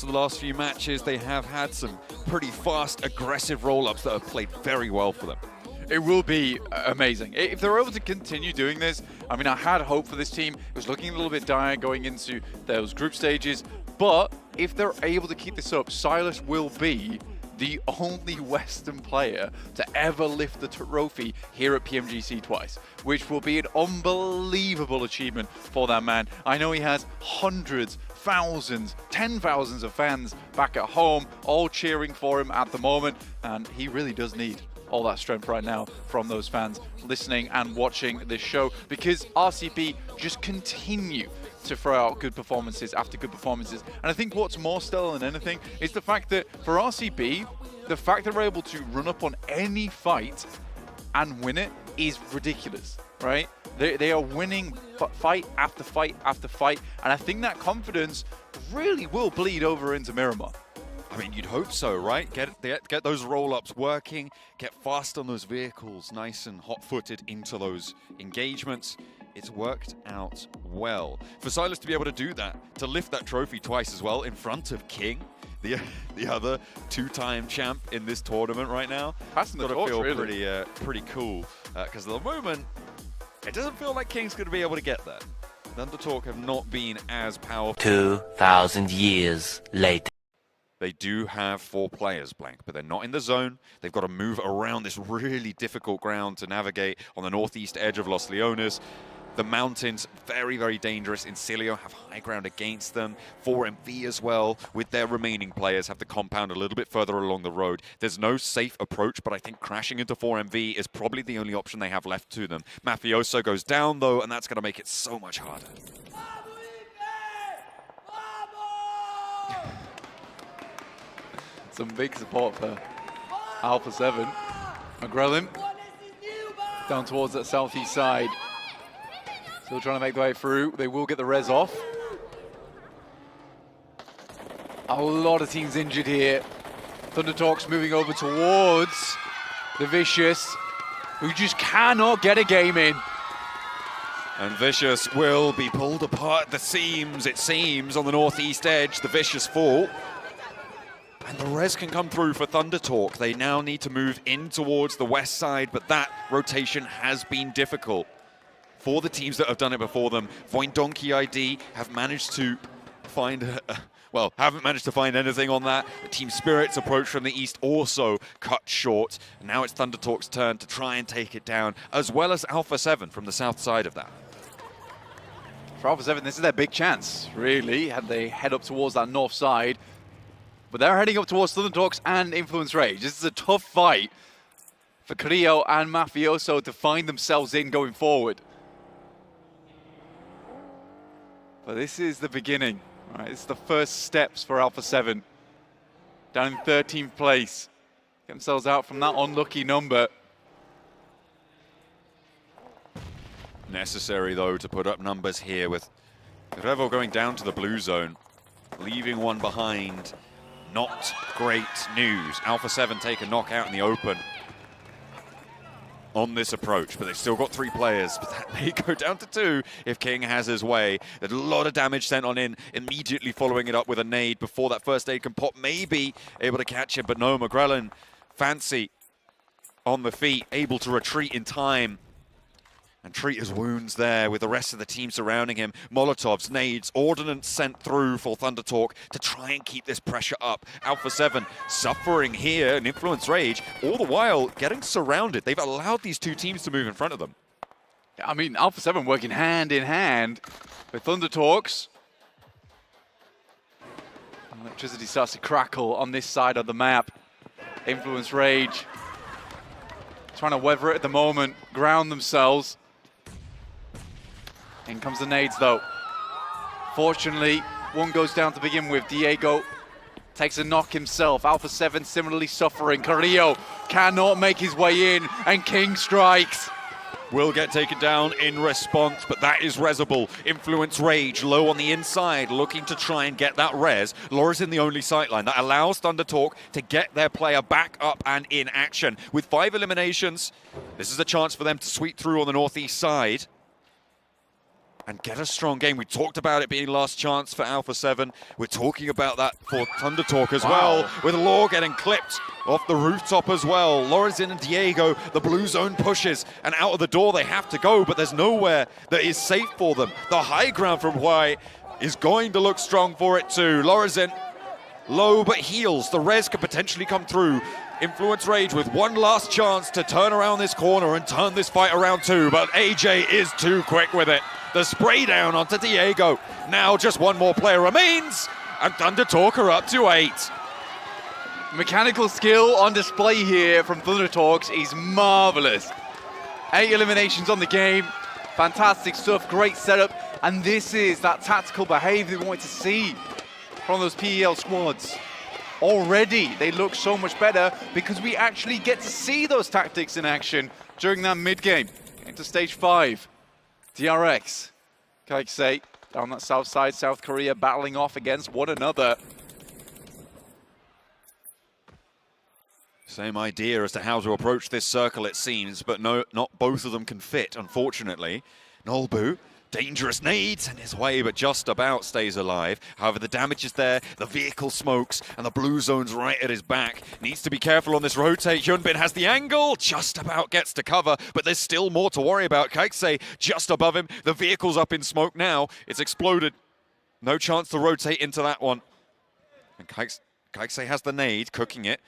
of the last few matches, they have had some pretty fast, aggressive roll-ups that have played very well for them. It will be amazing. If they're able to continue doing this, I mean, I had hope for this team. It was looking a little bit dire going into those group stages, but if they're able to keep this up, Silas will be the only Western player to ever lift the trophy here at PMGC twice, which will be an unbelievable achievement for that man. I know he has hundreds, thousands, 10,000s of fans back at home, all cheering for him at the moment, and he really does need all that strength right now from those fans listening and watching this show, because RCB just continue to throw out good performances after good performances. And I think what's more stellar than anything is the fact that for RCB, the fact that we're able to run up on any fight and win it is ridiculous, right? They are winning fight after fight after fight, and I think that confidence really will bleed over into Miramar. I mean, you'd hope so, right? Get those roll-ups working, get fast on those vehicles, nice and hot-footed into those engagements. It's worked out well. For Silas to be able to do that, to lift that trophy twice as well in front of King, the other two-time champ in this tournament right now, that's got to feel really. pretty cool. Because at the moment, it doesn't feel like King's going to be able to get that. Thundertalk have not been as powerful. 2,000 years later. They do have 4 players, Blank, but they're not in the zone. They've got to move around this really difficult ground to navigate on the northeast edge of Los Leones. The mountains, very, very dangerous. Incilio have high ground against them. 4MV as well, with their remaining players, have the compound a little bit further along the road. There's no safe approach, but I think crashing into 4MV is probably the only option they have left to them. Mafioso goes down, though, and that's going to make it so much harder. Some big support for Alpha 7. McGrellin down towards that southeast side. Still trying to make their way through. They will get the res off. A lot of teams injured here. Thundertalks moving over towards the Vicious, who just cannot get a game in. And Vicious will be pulled apart at the seams, it seems, on the northeast edge. The Vicious fall. And the res can come through for Thundertalk. They now need to move in towards the west side, but that rotation has been difficult for the teams that have done it before them. Voindonkey ID have managed to find, haven't managed to find anything on that. The Team Spirit's approach from the east also cut short. And now it's Thundertalk's turn to try and take it down, as well as Alpha 7 from the south side of that. For Alpha 7, this is their big chance, really, had they head up towards that north side. But they're heading up towards Thundertalks and Influence Rage. This is a tough fight for Carrillo and Mafioso to find themselves in going forward. But this is the beginning, right? This is the first steps for Alpha 7. Down in 13th place. Get themselves out from that unlucky number. Necessary, though, to put up numbers here with Revo going down to the blue zone, leaving one behind. Not great news. Alpha 7 take a knockout in the open on this approach, but they've still got 3 players, but that may go down to 2 if King has his way. There's a lot of damage sent on in, immediately following it up with a nade before that first aid can pop, maybe able to catch him, but no, McGrellin, fancy on the feet, able to retreat in time and treat his wounds there with the rest of the team surrounding him. Molotovs, nades, ordnance sent through for Thundertalk to try and keep this pressure up. Alpha 7 suffering here in Influence Rage, all the while getting surrounded. They've allowed these 2 teams to move in front of them. I mean, Alpha 7 working hand in hand with Thundertalks. Electricity starts to crackle on this side of the map. Influence Rage trying to weather it at the moment, ground themselves. In comes the nades, though. Fortunately, one goes down to begin with. Diego takes a knock himself. Alpha 7 similarly suffering. Carrillo cannot make his way in, and King strikes. Will get taken down in response, but that is resable. Influence Rage low on the inside, looking to try and get that res. Laura's in the only sightline. That allows Thundertalk to get their player back up and in action. With 5 eliminations, this is a chance for them to sweep through on the northeast side. and get a strong game. We talked about it being last chance for Alpha 7. We're talking about that for Thunder Talk as well, with Law getting clipped off the rooftop as well. Lorenzen and Diego, the blue zone pushes, and out of the door they have to go, but there's nowhere that is safe for them. The high ground from Hawaii is going to look strong for it too. Lorenzen low but heals. The res could potentially come through. Influence Rage with one last chance to turn around this corner and turn this fight around too, but AJ is too quick with it. The spray down onto Diego. Now just one more player remains, and Thunder Talk are up to 8. Mechanical skill on display here from Thunder Talks is marvelous. 8 eliminations on the game, fantastic stuff, great setup, and this is that tactical behavior we want to see from those PEL squads. Already they look so much better because we actually get to see those tactics in action during that mid game into stage 5. DRX, Kaiksei down that south side, South Korea battling off against one another. Same idea as to how to approach this circle, it seems, but no, not both of them can fit, unfortunately. Nolbu, dangerous nades in his way, but just about stays alive. However, the damage is there, the vehicle smokes, and the blue zone's right at his back. Needs to be careful on this rotate. Hyunbin has the angle, just about gets to cover, but there's still more to worry about. Kaiksei just above him. The vehicle's up in smoke now. It's exploded. No chance to rotate into that one. And Kaiksei has the nade, cooking it.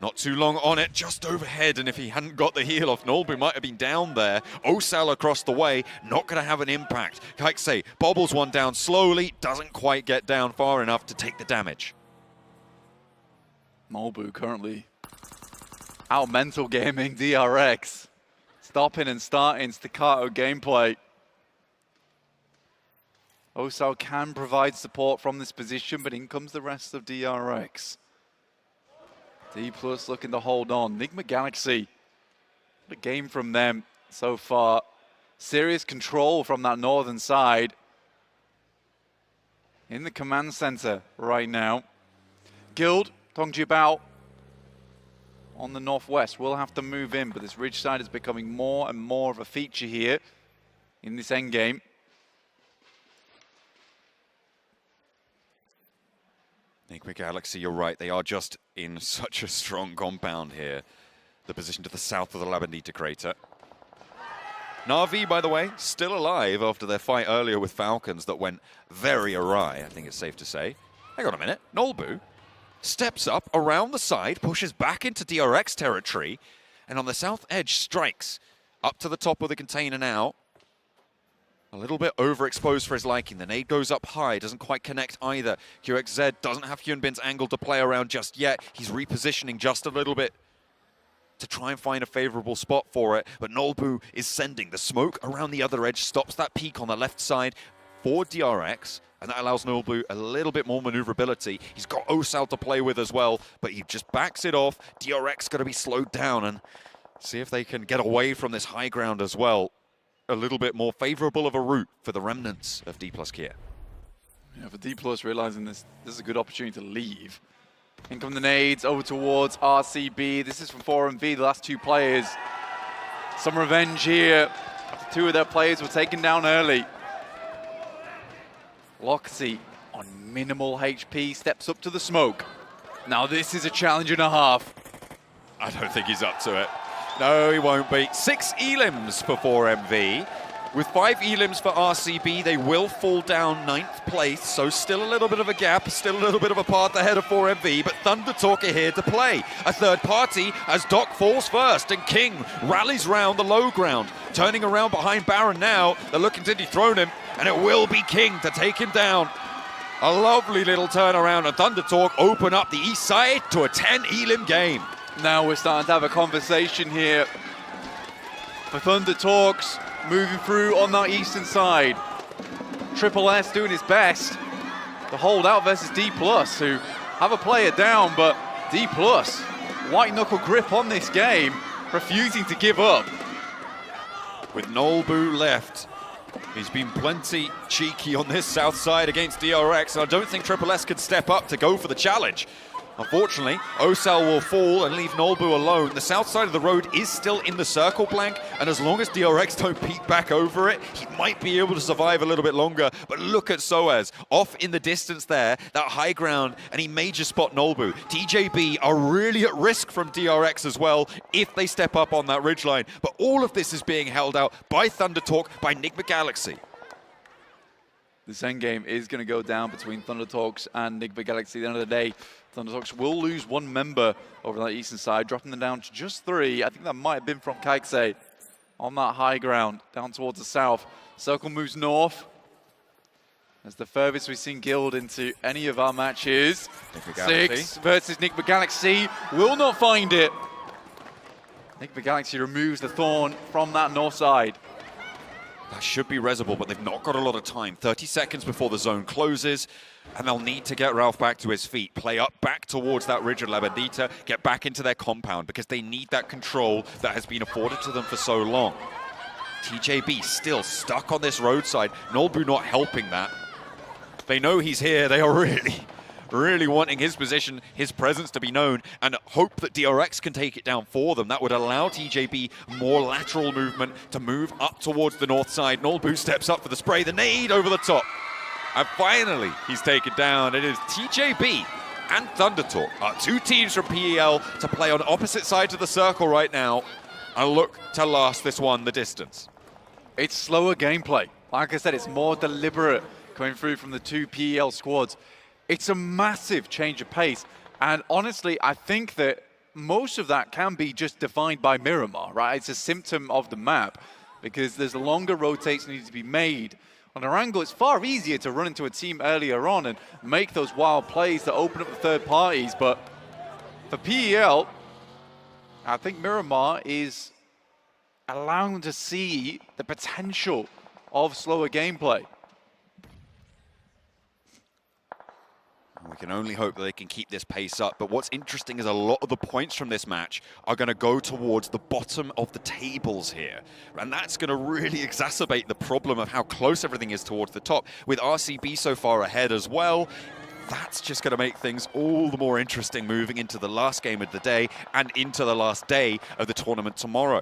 Not too long on it, just overhead, and if he hadn't got the heal off, Nolbu might have been down there. Osal across the way, not going to have an impact. Kaiksei bobbles one down slowly, doesn't quite get down far enough to take the damage. Nolbu currently out mental gaming DRX. Stopping and starting staccato gameplay. Osal can provide support from this position, but in comes the rest of DRX. D+ looking to hold on. Nigma Galaxy, what a game from them so far. Serious control from that northern side. In the command center right now. Guild, Tongji Bao on the northwest. Will have to move in, but this ridge side is becoming more and more of a feature here in this endgame. Nigma Galaxy, you're right, they are just in such a strong compound here. The position to the south of the Labendita crater. Na'Vi, by the way, still alive after their fight earlier with Falcons that went very awry, I think it's safe to say. Hang on a minute, Nolbu steps up around the side, pushes back into DRX territory, and on the south edge strikes up to the top of the container now. A little bit overexposed for his liking. The nade goes up high, doesn't quite connect either. QXZ doesn't have Hyunbin's angle to play around just yet. He's repositioning just a little bit to try and find a favorable spot for it. But Nolbu is sending the smoke around the other edge, stops that peak on the left side for DRX, and that allows Nolbu a little bit more maneuverability. He's got Osal to play with as well, but he just backs it off. DRX got to be slowed down and see if they can get away from this high ground as well. A little bit more favorable of a route for the remnants of D+ Kia. Yeah, for D+ realizing this is a good opportunity to leave. In come the nades over towards RCB. This is from 4MV, the last 2 players. Some revenge here after 2 of their players were taken down early. Loxy on minimal HP steps up to the smoke. Now this is a challenge and a half. I don't think he's up to it. No, he won't be. 6 elims for 4MV. With 5 elims for RCB, they will fall down 9th place, so still a little bit of a gap, still a little bit of a path ahead of 4MV, but Thunder Talk are here to play. A third party as Doc falls first, and King rallies round the low ground. Turning around behind Baron now, they're looking to dethrone him, and it will be King to take him down. A lovely little turnaround, and Thunder Talk open up the east side to a 10 elim game. Now we're starting to have a conversation here. For Thunder Talks, moving through on that eastern side. Triple S doing his best to hold out versus D+, who have a player down, but D+, white knuckle grip on this game, refusing to give up. With Nolbu left, he's been plenty cheeky on this south side against DRX, and I don't think Triple S could step up to go for the challenge. Unfortunately, Osal will fall and leave Nolbu alone. The south side of the road is still in the circle blank, and as long as DRX don't peek back over it, he might be able to survive a little bit longer. But look at Soaz, off in the distance there, that high ground, and he may just spot Nolbu. TJB are really at risk from DRX as well if they step up on that ridgeline. But all of this is being held out by Thunder Talk, by Enigma Galaxy. This endgame is going to go down between Thunder Talks and Enigma Galaxy. At the end of the day, Thunder Talks will lose one member over that eastern side, dropping them down to just 3. I think that might have been from Kaikse on that high ground, down towards the south. Circle moves north. That's the furthest we've seen Guild into any of our matches. 6 versus Enigma Galaxy. Will not find it. Enigma Galaxy removes the thorn from that north side. That should be Reservoir, but they've not got a lot of time. 30 seconds before the zone closes, and they'll need to get Ralph back to his feet, play up back towards that ridge of La Bandita, get back into their compound, because they need that control that has been afforded to them for so long. TJB still stuck on this roadside. Nolbu not helping that. They know he's here. They are really wanting his position, his presence to be known, and hope that DRX can take it down for them. That would allow TJB more lateral movement to move up towards the north side. Nolbu steps up for the spray, the nade over the top. And finally, he's taken down. It is TJB and Thunder Talk, our 2 teams from PEL, to play on opposite sides of the circle right now and look to last this one the distance. It's slower gameplay. Like I said, it's more deliberate coming through from the 2 PEL squads. It's a massive change of pace. And honestly, I think that most of that can be just defined by Miramar, right? It's a symptom of the map because there's longer rotates need to be made. On Erangel, it's far easier to run into a team earlier on and make those wild plays that open up the third parties. But for PEL, I think Miramar is allowing them to see the potential of slower gameplay. We can only hope that they can keep this pace up. But what's interesting is a lot of the points from this match are going to go towards the bottom of the tables here. And that's going to really exacerbate the problem of how close everything is towards the top. With RCB so far ahead as well, that's just going to make things all the more interesting moving into the last game of the day and into the last day of the tournament tomorrow.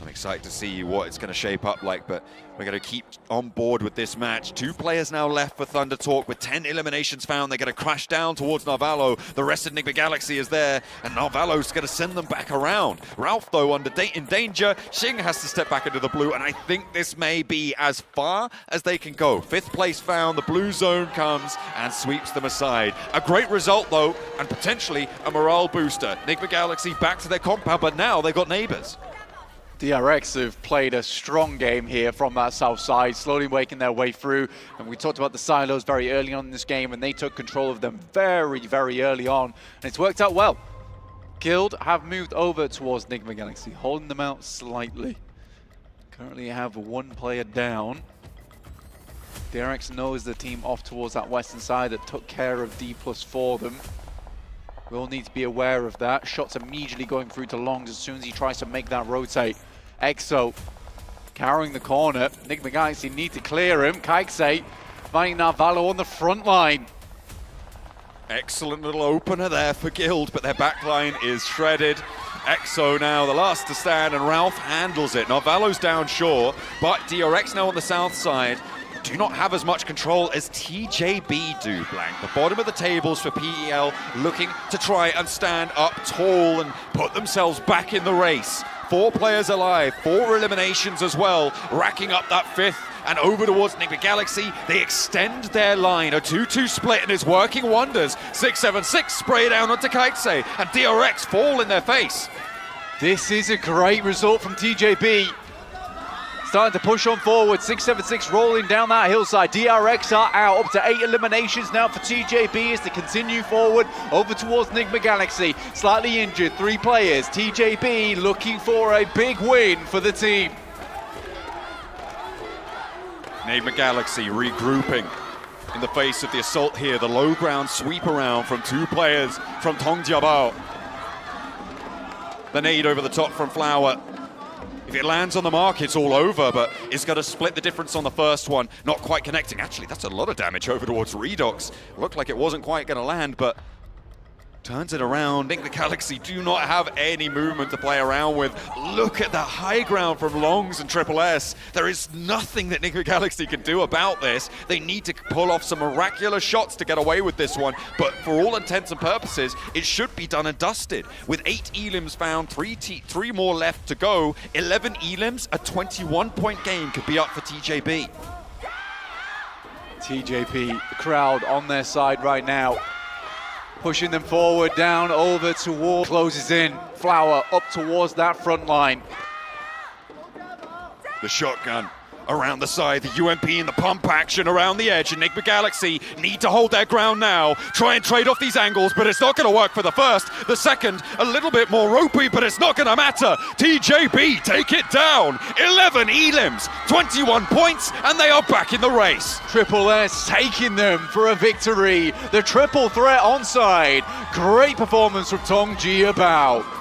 I'm excited to see what it's going to shape up like, but we're going to keep on board with this match. 2 players now left for Thunder Talk with 10 eliminations found. They're going to crash down towards Narvalo. The rest of Enigma Galaxy is there, and Narvalo's going to send them back around. Ralph, though, in danger. Xing has to step back into the blue, and I think this may be as far as they can go. 5th place found. The blue zone comes and sweeps them aside. A great result, though, and potentially a morale booster. Enigma Galaxy back to their compound, but now they've got neighbors. DRX have played a strong game here from that south side, slowly making their way through. And we talked about the silos very early on in this game, and they took control of them very, very early on. And it's worked out well. Guild have moved over towards Enigma Galaxy, holding them out slightly. Currently have 1 player down. DRX knows the team off towards that western side that took care of D+ for them. We'll need to be aware of that. Shots immediately going through to Longs as soon as he tries to make that rotate. Exo carrying the corner. Enigma Galaxy need to clear him. Kaikse finding Narvalo on the front line. Excellent little opener there for Guild, but their backline is shredded. Exo now the last to stand, and Ralph handles it. Narvalo's down sure, but DRX now on the south side do not have as much control as TJB do, Blank. The bottom of the tables for PEL looking to try and stand up tall and put themselves back in the race. 4 players alive, 4 eliminations as well, racking up that 5th and over towards Enigma Galaxy. They extend their line, a 2-2 split, and it's working wonders. 6-7-6 spray down onto Kaikse, and DRX fall in their face. This is a great result from TJB. Starting to push on forward, 6-7-6 rolling down that hillside. DRX are out, up to 8 eliminations now for TJB as they continue forward over towards Enigma Galaxy. Slightly injured, 3 players. TJB looking for a big win for the team. Enigma Galaxy regrouping in the face of the assault here. The low ground sweep around from 2 players from Tong Jiabao. The nade over the top from Flower. If it lands on the mark, it's all over, but it's going to split the difference on the first one. Not quite connecting. Actually, that's a lot of damage over towards Redox. Looked like it wasn't quite going to land, but turns it around. Nick the Galaxy do not have any movement to play around with. Look at the high ground from Longs and Triple S. There is nothing that Nick the Galaxy can do about this. They need to pull off some miraculous shots to get away with this one, but for all intents and purposes, it should be done and dusted. With 8 elims found, 3 more left to go, 11 elims, a 21-point game could be up for TJB. TJP, crowd on their side right now. Pushing them forward, down, over towards, closes in. Flower up towards that front line. The shotgun around the side, the UMP and the pump action around the edge, and Enigma Galaxy need to hold their ground now, try and trade off these angles, but it's not going to work for the first. The second, a little bit more ropey, but it's not going to matter. TJB take it down. 11 elims, 21 points, and they are back in the race. Triple S taking them for a victory. The triple threat onside. Great performance from Pubg about.